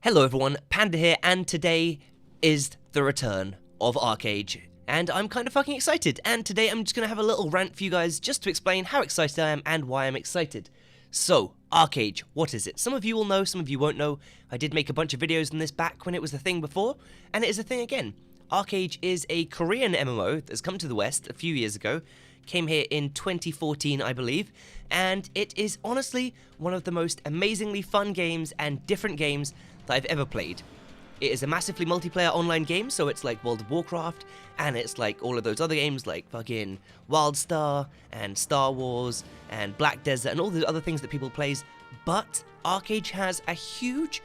Hello everyone, Panda here, and today is the return of Archeage. And I'm kind of fucking excited, and today I'm just going to have a little rant for you guys just to explain how excited I am and why I'm excited. So, Archeage, what is it? Some of you will know, some of you won't know. I did make a bunch of videos on this back when it was a thing before, and it is a thing again. Archeage is a Korean MMO that's come to the West a few years ago. Came here in 2014, I believe, and it is honestly one of the most amazingly fun games and different games that I've ever played. It is a massively multiplayer online game, so it's like World of Warcraft, and it's like all of those other games like fucking WildStar and Star Wars and Black Desert and all the other things that people plays, but Archeage has a huge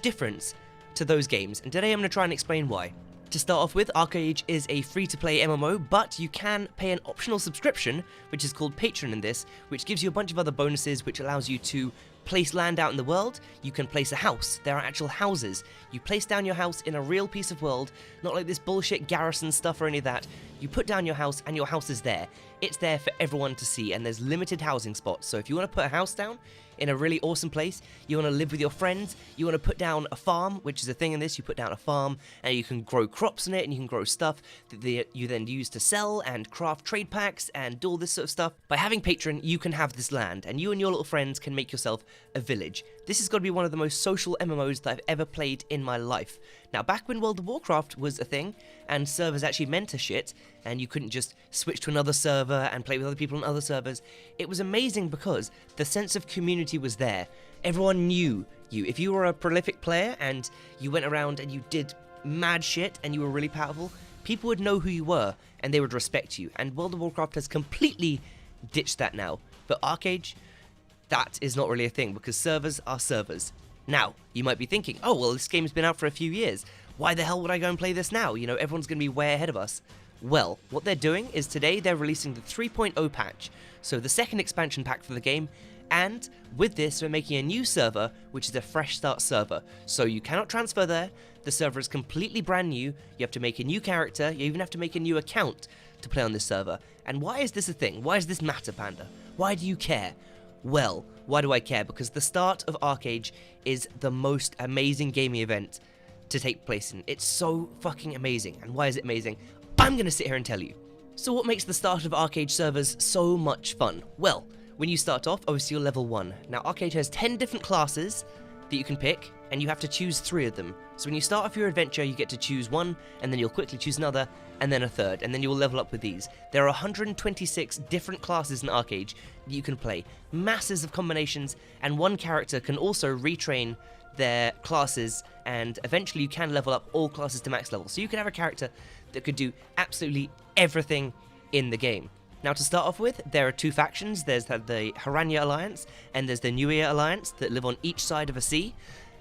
difference to those games, and today I'm going to try and explain why. To start off with, Archeage is a free-to-play MMO, but you can pay an optional subscription, which is called Patron in this, which gives you a bunch of other bonuses, which allows you to place land out in the world. You can place a house. There are actual houses. You place down your house in a real piece of world, not like this bullshit garrison stuff or any of that. You put down your house, and your house is there. It's there for everyone to see, and there's limited housing spots. So if you want to put a house down in a really awesome place, you want to live with your friends, you want to put down a farm, which is a thing in this, you put down a farm, and you can grow crops in it, and you can grow stuff that you then use to sell, and craft trade packs, and do all this sort of stuff. By having Patron, you can have this land, and you and your little friends can make yourself a village. This has got to be one of the most social MMOs that I've ever played in my life. Now, back when World of Warcraft was a thing, and servers actually meant a shit, and you couldn't just switch to another server and play with other people on other servers, it was amazing because the sense of community was there. Everyone knew you. If you were a prolific player and you went around and you did mad shit and you were really powerful, people would know who you were and they would respect you. And World of Warcraft has completely ditched that now. But Archeage, that is not really a thing because servers are servers. Now, you might be thinking, oh, well, this game's been out for a few years. Why the hell would I go and play this now? You know, everyone's going to be way ahead of us. Well, what they're doing is today they're releasing the 3.0 patch, so the second expansion pack for the game, and with this we're making a new server, which is a fresh start server. So you cannot transfer there, the server is completely brand new, you have to make a new character, you even have to make a new account to play on this server. And why is this a thing? Why does this matter, Panda? Why do you care? Well, why do I care? Because the start of Archeage is the most amazing gaming event to take place in. It's so fucking amazing. And why is it amazing? I'm going to sit here and tell you. So what makes the start of Archeage servers so much fun? Well, when you start off, obviously you're level 1. Now Archeage has 10 different classes that you can pick, and you have to choose 3 of them. So when you start off your adventure, you get to choose one, and then you'll quickly choose another, and then a third, and then you will level up with these. There are 126 different classes in Archeage that you can play. Masses of combinations, and one character can also retrain their classes, and eventually you can level up all classes to max level. So you can have a character that could do absolutely everything in the game. Now to start off with, there are 2 factions. There's the Haranya Alliance and there's the New Year Alliance that live on each side of a sea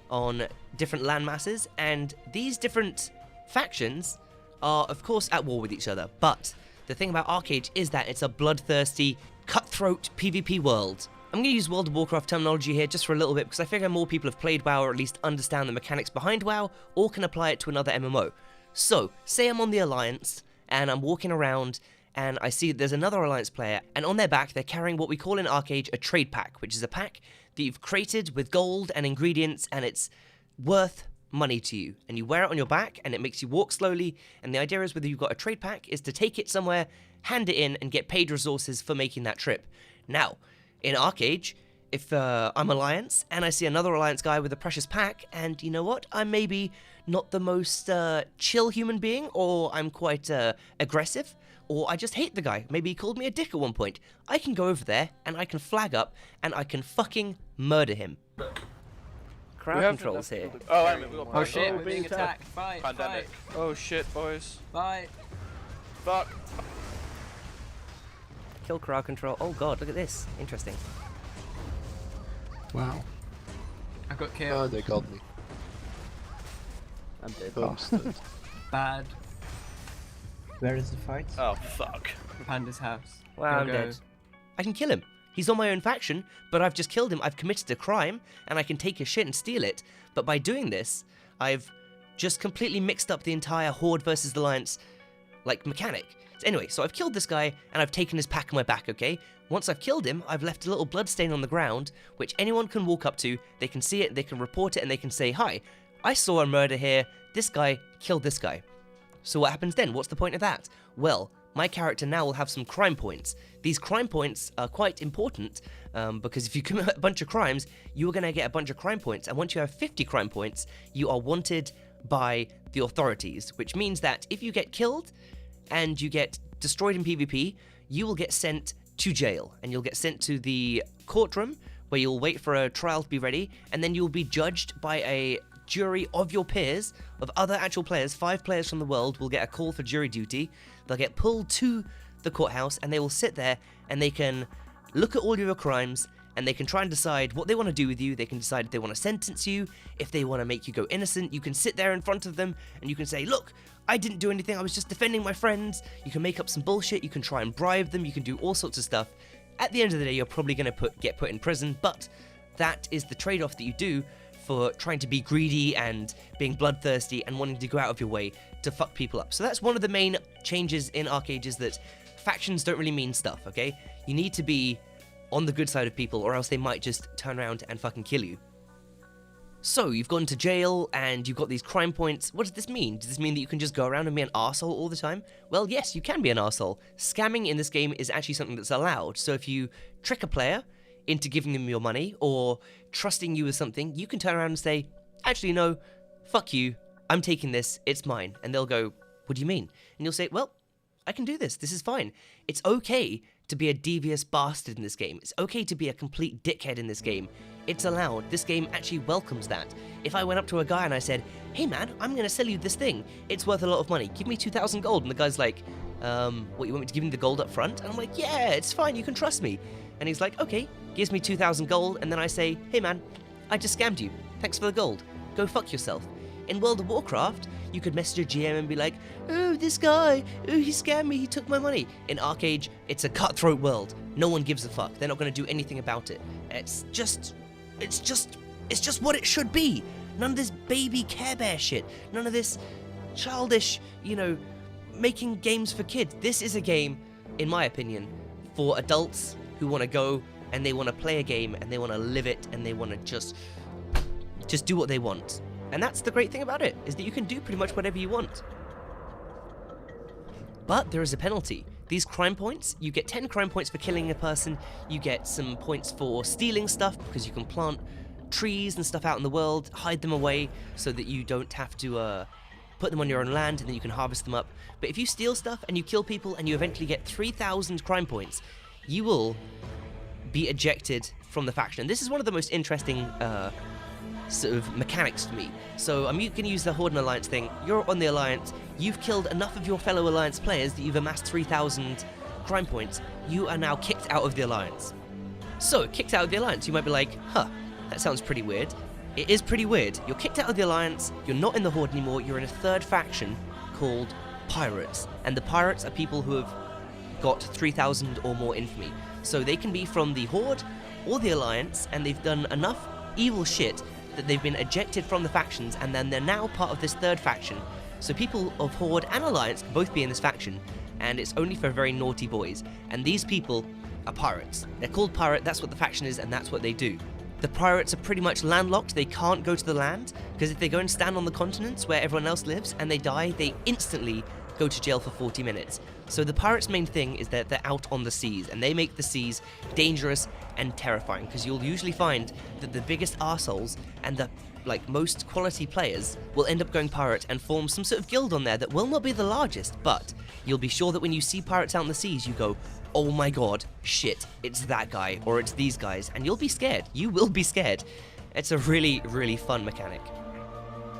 on different land masses, and these different factions are of course at war with each other, but the thing about Archeage is that it's a bloodthirsty, cutthroat PvP world. I'm going to use World of Warcraft terminology here just for a little bit because I figure more people have played WoW or at least understand the mechanics behind WoW or can apply it to another MMO. So, say I'm on the Alliance and I'm walking around and I see there's another Alliance player, and on their back they're carrying what we call in Archeage a trade pack, which is a pack that you've created with gold and ingredients, and it's worth money to you, and you wear it on your back and it makes you walk slowly, and the idea is whether you've got a trade pack is to take it somewhere, hand it in, and get paid resources for making that trip. Now, in Archeage, if I'm Alliance and I see another Alliance guy with a precious pack, and you know what, I'm maybe not the most chill human being, or I'm quite aggressive, or I just hate the guy, maybe he called me a dick at one point, I can go over there and I can flag up and I can fucking murder him. Crowd control's here. Oh, wait a minute, we got Oh shit, we're being attacked. Fight, pandemic. fight. Oh shit, boys. Fight. Fuck. Kill crowd control. Oh god, look at this. Interesting. Wow. I got Oh, killed. they got me. I'm dead. Bastard. Bad. Where is the fight? Oh fuck. Panda's house. Wow, I'm Go. dead. I can kill him. He's on my own faction, but I've just killed him. I've committed a crime, and I can take his shit and steal it. But by doing this, I've just completely mixed up the entire Horde versus Alliance, like, mechanic. So anyway, so I've killed this guy, and I've taken his pack on my back, okay? Once I've killed him, I've left a little blood stain on the ground, which anyone can walk up to, they can see it, they can report it, and they can say, hi, I saw a murder here, this guy killed this guy. So what happens then? What's the point of that? Well, my character now will have some crime points. These crime points are quite important, because if you commit a bunch of crimes, you're going to get a bunch of crime points, and once you have 50 crime points, you are wanted by the authorities, which means that if you get killed, and you get destroyed in PvP, you will get sent to jail, and you'll get sent to the courtroom, where you'll wait for a trial to be ready, and then you'll be judged by a jury of your peers, of other actual players. 5 players from the world will get a call for jury duty. They'll get pulled to the courthouse, and they will sit there, and they can look at all your crimes, and they can try and decide what they want to do with you. They can decide if they want to sentence you, if they want to make you go innocent. You can sit there in front of them, and you can say, look, I didn't do anything, I was just defending my friends. You can make up some bullshit, you can try and bribe them, you can do all sorts of stuff. At the end of the day, you're probably going to get put in prison, but that is the trade-off that you do for trying to be greedy and being bloodthirsty and wanting to go out of your way to fuck people up. So that's one of the main changes in Archeage, is that factions don't really mean stuff, okay? You need to be on the good side of people, or else they might just turn around and fucking kill you. So, you've gone to jail, and you've got these crime points. What does this mean? Does this mean that you can just go around and be an arsehole all the time? Well, yes, you can be an arsehole. Scamming in this game is actually something that's allowed. So if you trick a player into giving them your money, or trusting you with something, you can turn around and say, actually, no, fuck you, I'm taking this, it's mine. And they'll go, what do you mean? And you'll say, well, I can do this is fine. It's okay to be a devious bastard in this game. It's okay to be a complete dickhead in this game. It's allowed. This game actually welcomes that. If I went up to a guy and I said, hey man, I'm gonna sell you this thing, it's worth a lot of money, give me 2,000 gold, and the guy's like, what, you want me to give him the gold up front? And I'm like, yeah, it's fine, you can trust me. And he's like, okay, gives me 2,000 gold, and then I say, hey man, I just scammed you, thanks for the gold, go fuck yourself. In World of Warcraft, you could message a GM and be like, oh, this guy, oh, he scammed me, he took my money. In Archeage, it's a cutthroat world. No one gives a fuck. They're not going to do anything about it. It's just what it should be. None of this baby Care Bear shit. None of this childish, making games for kids. This is a game, in my opinion, for adults who want to go and they want to play a game and they want to live it and they want to just do what they want. And that's the great thing about it, is that you can do pretty much whatever you want. But there is a penalty. These crime points, you get 10 crime points for killing a person, you get some points for stealing stuff, because you can plant trees and stuff out in the world, hide them away, so that you don't have to put them on your own land, and then you can harvest them up. But if you steal stuff, and you kill people, and you eventually get 3,000 crime points, you will be ejected from the faction. And this is one of the most interesting sort of mechanics for me. So you can use the Horde and Alliance thing. You're on the Alliance, you've killed enough of your fellow Alliance players that you've amassed 3,000 crime points, you are now kicked out of the Alliance. So, kicked out of the Alliance, you might be like, huh, that sounds pretty weird. It is pretty weird. You're kicked out of the Alliance, you're not in the Horde anymore, you're in a third faction called Pirates. And the Pirates are people who have got 3,000 or more infamy. So they can be from the Horde or the Alliance, and they've done enough evil shit that they've been ejected from the factions, and then they're now part of this third faction. So people of Horde and Alliance can both be in this faction, and it's only for very naughty boys. And these people are pirates. They're called pirate, that's what the faction is, and that's what they do. The pirates are pretty much landlocked, they can't go to the land, because if they go and stand on the continents where everyone else lives and they die, they instantly go to jail for 40 minutes. So the pirates' main thing is that they're out on the seas, and they make the seas dangerous and terrifying, because you'll usually find that the biggest arseholes and the most quality players will end up going pirate and form some sort of guild on there that will not be the largest, but you'll be sure that when you see pirates out on the seas, you go, oh my god, shit, it's that guy, or it's these guys, and you'll be scared. You will be scared. It's a really, really fun mechanic.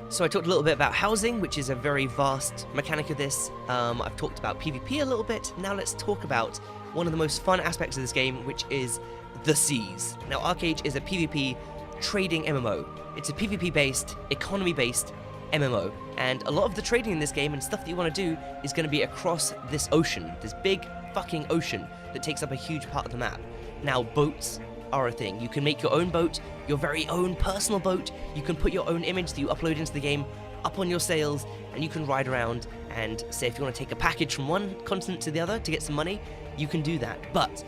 So I talked a little bit about housing, which is a very vast mechanic of this. I've talked about PvP a little bit. Now let's talk about one of the most fun aspects of this game, which is the seas. Now Archeage is a PvP trading MMO. It's a PvP-based, economy-based MMO, and a lot of the trading in this game and stuff that you want to do is going to be across this ocean, this big fucking ocean that takes up a huge part of the map. Now boats are a thing. You can make your own boat, your very own personal boat. You can put your own image that you upload into the game up on your sails, and you can ride around and say if you want to take a package from one continent to the other to get some money, you can do that. But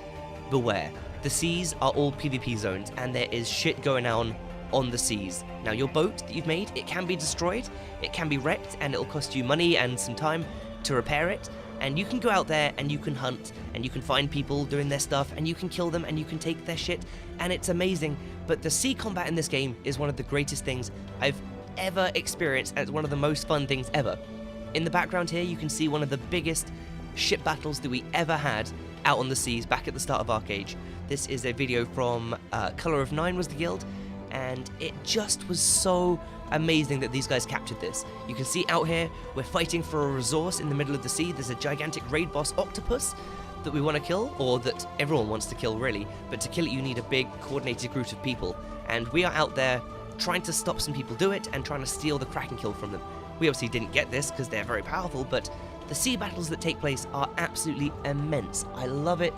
beware, the seas are all PvP zones, and there is shit going on the seas. Now, your boat that you've made, it can be destroyed, it can be wrecked, and it'll cost you money and some time to repair it. And you can go out there and you can hunt and you can find people doing their stuff and you can kill them and you can take their shit, and it's amazing. But the sea combat in this game is one of the greatest things I've ever experienced, and it's one of the most fun things ever. In the background here, you can see one of the biggest ship battles that we ever had out on the seas back at the start of Archeage. This is a video from Color of 9 was the guild, and it just was so amazing that these guys captured this. You can see out here, we're fighting for a resource in the middle of the sea. There's a gigantic raid boss octopus that we want to kill, or that everyone wants to kill really, but to kill it you need a big coordinated group of people, and we are out there trying to stop some people do it and trying to steal the Kraken kill from them. We obviously didn't get this because they're very powerful, but the sea battles that take place are absolutely immense. I love it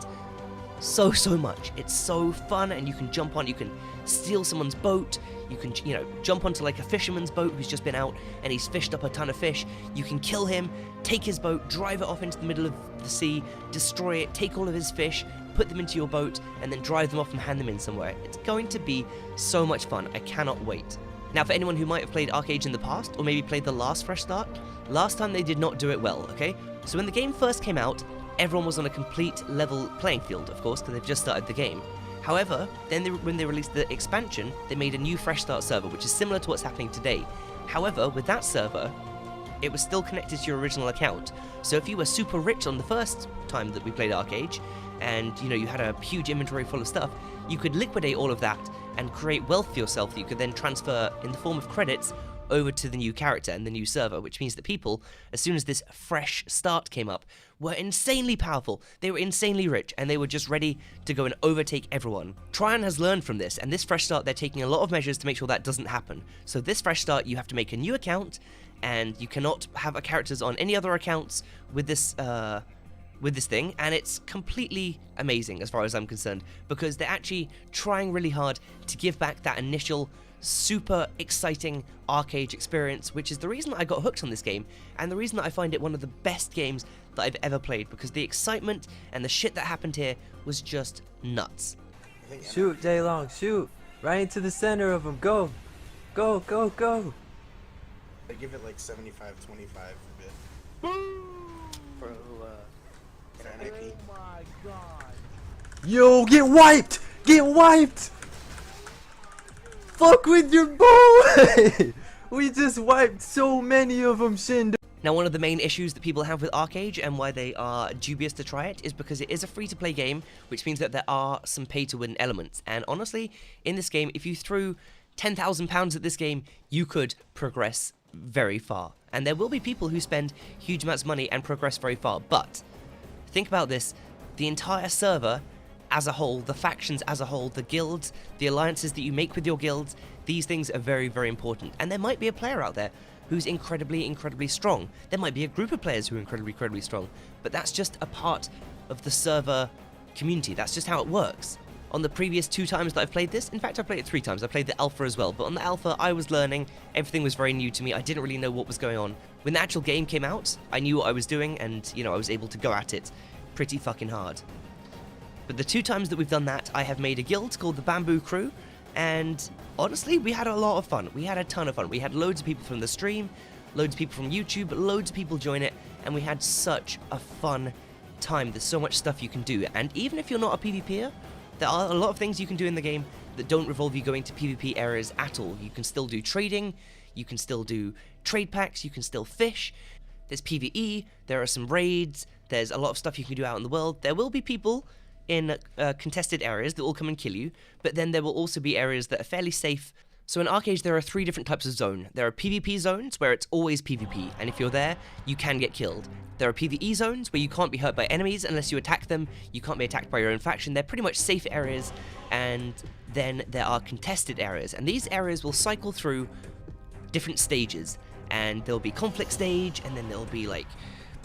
so much. It's so fun, and you can jump on, you can steal someone's boat, you can, you know, jump onto like a fisherman's boat who's just been out and he's fished up a ton of fish. You can kill him, take his boat, drive it off into the middle of the sea, destroy it, take all of his fish, put them into your boat, and then drive them off and hand them in somewhere. It's going to be so much fun. I cannot wait. Now, for anyone who might have played Archeage in the past, or maybe played the last Fresh Start, last time they did not do it well, okay? So when the game first came out, everyone was on a complete level playing field, of course, because they've just started the game. However, then when they released the expansion, they made a new Fresh Start server, which is similar to what's happening today. However, with that server, it was still connected to your original account. So if you were super rich on the first time that we played Archeage, and you know you had a huge inventory full of stuff, you could liquidate all of that and create wealth for yourself that you could then transfer in the form of credits over to the new character and the new server, which means that people, as soon as this fresh start came up, were insanely powerful, they were insanely rich, and they were just ready to go and overtake everyone. Tryon has learned from this, and this fresh start, they're taking a lot of measures to make sure that doesn't happen. So this fresh start, you have to make a new account, and you cannot have characters on any other accounts with this thing, and it's completely amazing as far as I'm concerned, because they're actually trying really hard to give back that initial super exciting Archeage experience, which is the reason I got hooked on this game, and the reason that I find it one of the best games that I've ever played, because the excitement and the shit that happened here was just nuts. Shoot, Daylong, shoot! Right into the center of him, go! Go, go, go! I give it like 75-25 a bit. Bro, For NIP. Yo, get wiped! Get wiped! Fuck with your boy! We just wiped so many of them, Shindo. Now, one of the main issues that people have with Archeage and why they are dubious to try it is because it is a free-to-play game, which means that there are some pay-to-win elements. And honestly, in this game, if you threw £10,000 at this game, you could progress very far. And there will be people who spend huge amounts of money and progress very far. But think about this, the entire server as a whole, the factions as a whole, the guilds, the alliances that you make with your guilds, these things are very, very important. And there might be a player out there who's incredibly strong. There might be a group of players who are incredibly strong, but that's just a part of the server community. That's just how it works. On the previous 2 times that I've played this, in fact I played it 3 times, I played the alpha as well, but on the alpha I was learning, everything was very new to me, I didn't really know what was going on. When the actual game came out, I knew what I was doing, and you know, I was able to go at it pretty fucking hard. But the 2 times that we've done that, I have made a guild called the Bamboo Crew, and honestly, we had a lot of fun. We had a ton of fun. We had loads of people from the stream, loads of people from YouTube, loads of people join it, and we had such a fun time. There's so much stuff you can do, and even if you're not a PvPer, there are a lot of things you can do in the game that don't revolve you going to PvP areas at all. You can still do trading, you can still do trade packs, you can still fish, there's PvE, there are some raids, there's a lot of stuff you can do out in the world. There will be people in contested areas that will come and kill you, but then there will also be areas that are fairly safe. So in Archeage there are 3 different types of zone. There are PvP zones where it's always PvP, and if you're there, you can get killed. There are PvE zones where you can't be hurt by enemies unless you attack them, you can't be attacked by your own faction, they're pretty much safe areas, and then there are contested areas, and these areas will cycle through different stages, and there'll be conflict stage, and then there'll be like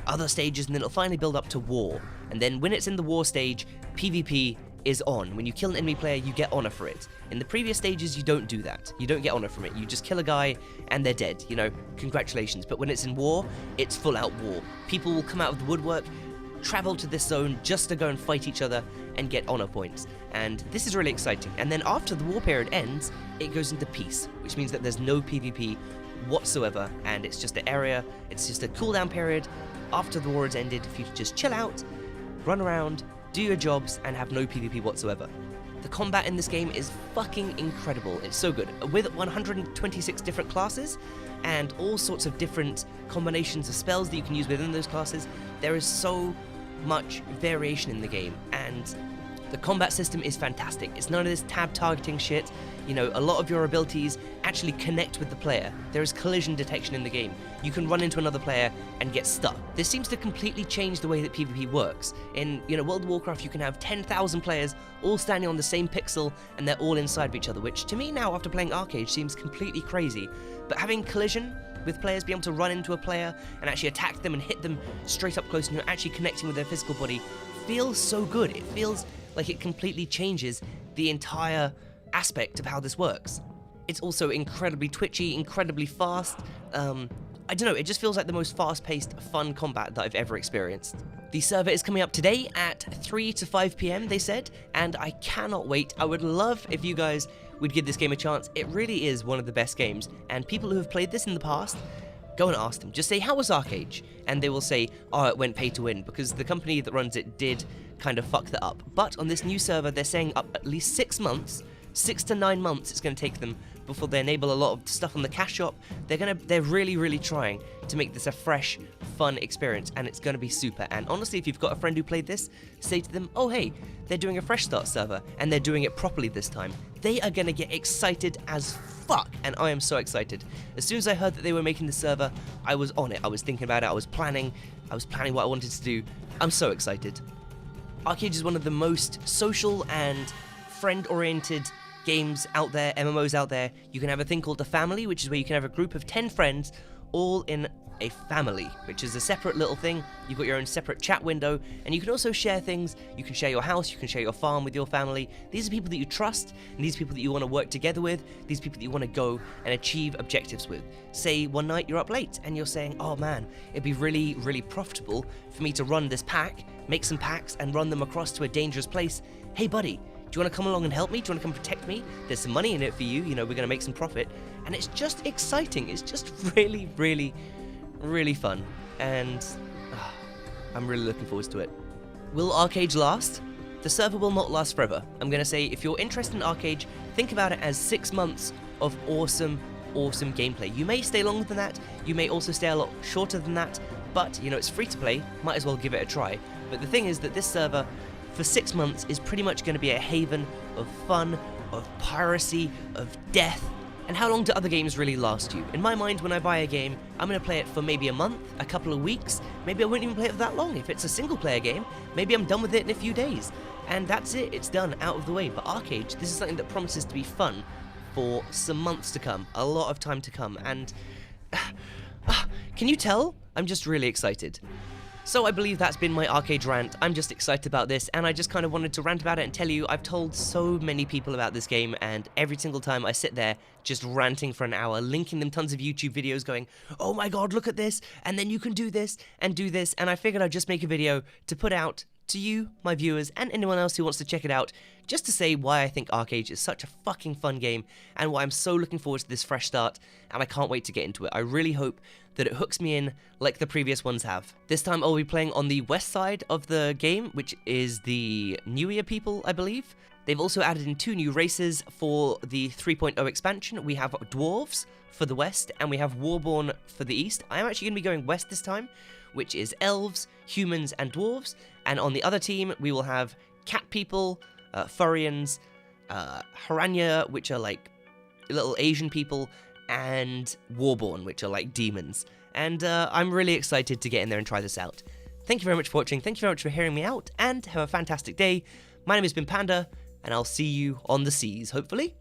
other stages, and then it'll finally build up to war. And then when it's in the war stage, PvP is on. When you kill an enemy player, you get honor for it. In the previous stages, you don't do that. You don't get honor from it. You just kill a guy and they're dead. You know, congratulations. But when it's in war, it's full out war. People will come out of the woodwork, travel to this zone just to go and fight each other and get honor points. And this is really exciting. And then after the war period ends, it goes into peace, which means that there's no PvP whatsoever, and it's just an area, it's just a cooldown period after the war has ended for you to just chill out, run around, do your jobs, and have no PvP whatsoever. The combat in this game is fucking incredible. It's so good. With 126 different classes and all sorts of different combinations of spells that you can use within those classes, there is so much variation in the game, and the combat system is fantastic. It's none of this tab targeting shit. You know, a lot of your abilities actually connect with the player. There is collision detection in the game. You can run into another player and get stuck. This seems to completely change the way that PvP works. In, you know, World of Warcraft, you can have 10,000 players all standing on the same pixel and they're all inside of each other, which to me now, after playing Archeage, seems completely crazy. But having collision with players, being able to run into a player and actually attack them and hit them straight up close and you're actually connecting with their physical body, feels so good. It feels like it completely changes the entire aspect of how this works. It's also incredibly twitchy, incredibly fast. I don't know, it just feels like the most fast-paced, fun combat that I've ever experienced. The server is coming up today at 3 to 5 PM, they said, and I cannot wait. I would love if you guys would give this game a chance. It really is one of the best games, and people who have played this in the past, go and ask them. Just say, how was Archeage? And they will say, oh, it went pay to win, because the company that runs it did kind of fuck that up. But on this new server, they're saying up at least 6 months, 6 to 9 months it's going to take them before they enable a lot of stuff on the cash shop. They're really trying to make this a fresh, fun experience, and it's going to be super. And honestly, if you've got a friend who played this, say to them, oh hey, they're doing a fresh start server, and they're doing it properly this time. They are going to get excited as fuck, and I am so excited. As soon as I heard that they were making the server, I was on it. I was thinking about it, I was planning what I wanted to do. I'm so excited. Archeage is one of the most social and friend-oriented games out there, MMOs out there. You can have a thing called a family, which is where you can have a group of 10 friends all in a family, which is a separate little thing. You've got your own separate chat window, and you can also share things. You can share your house, you can share your farm with your family. These are people that you trust, and these are people that you want to work together with, these people that you want to go and achieve objectives with. Say one night you're up late, and you're saying, oh man, it'd be really profitable for me to run this pack, make some packs, and run them across to a dangerous place. Hey buddy, do you want to come along and help me? Do you want to come protect me? There's some money in it for you, you know, we're going to make some profit. And it's just exciting. It's just really fun. And I'm really looking forward to it. Will Archeage last? The server will not last forever. I'm going to say, if you're interested in Archeage, think about it as 6 months of awesome gameplay. You may stay longer than that. You may also stay a lot shorter than that. But, you know, it's free to play. Might as well give it a try. But the thing is that this server, for 6 months, is pretty much going to be a haven of fun, of piracy, of death. And how long do other games really last you? In my mind, when I buy a game, I'm going to play it for maybe a month, a couple of weeks. Maybe I won't even play it for that long. If it's a single player game, maybe I'm done with it in a few days. And that's it, it's done, out of the way. But Archeage, this is something that promises to be fun for some months to come, a lot of time to come. And can you tell? I'm just really excited. So I believe that's been my Archeage rant. I'm just excited about this, and I just kind of wanted to rant about it and tell you I've told so many people about this game, and every single time I sit there just ranting for an hour, linking them tons of YouTube videos going, oh my god, look at this, and then you can do this, and I figured I'd just make a video to put out to you, my viewers, and anyone else who wants to check it out, just to say why I think Archeage is such a fucking fun game, and why I'm so looking forward to this fresh start, and I can't wait to get into it. I really hope that it hooks me in like the previous ones have. This time I'll be playing on the west side of the game, which is the New Year people, I believe. They've also added in 2 new races for the 3.0 expansion. We have Dwarves for the west, and we have Warborn for the east. I am actually going to be going west this time, which is Elves, Humans, and Dwarves. And on the other team, we will have Cat People, Furrians, Haranya, which are like little Asian people, and Warborn, which are like demons. And I'm really excited to get in there and try this out. Thank you very much for watching, thank you very much for hearing me out, and have a fantastic day. My name has been Panda, and I'll see you on the seas, hopefully.